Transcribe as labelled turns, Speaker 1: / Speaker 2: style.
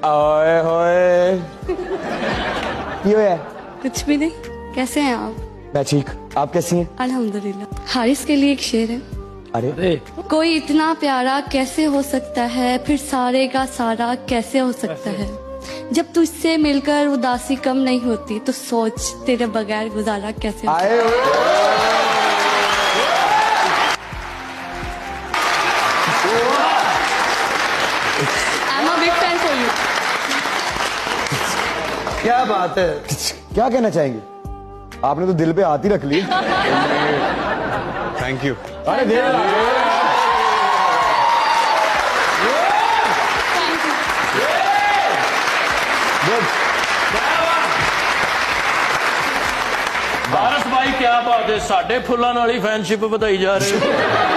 Speaker 1: ओए होए ये है
Speaker 2: कुछ भी नहीं। कैसे हैं आप?
Speaker 1: मैं ठीक, आप कैसी हैं?
Speaker 2: अल्हम्दुलिल्लाह। हारिस के लिए एक शेर है।
Speaker 1: अरे
Speaker 2: कोई इतना प्यारा कैसे हो सकता है, फिर सारे का सारा कैसे हो सकता है। जब तुझसे मिलकर उदासी कम नहीं होती, तो सोच तेरे बगैर गुजारा कैसे हो।
Speaker 1: आए
Speaker 2: I'm a big fan for you.
Speaker 3: क्या बात है।
Speaker 1: क्या कहना चाहेंगे? आपने तो दिल पे हाथ ही रख ली।
Speaker 3: Thank you.
Speaker 1: अरे दे
Speaker 4: हारिस भाई क्या बात है, साडे फुल्लां नाल ही फैनशिप ਵਧਾਈ जा रहे हो।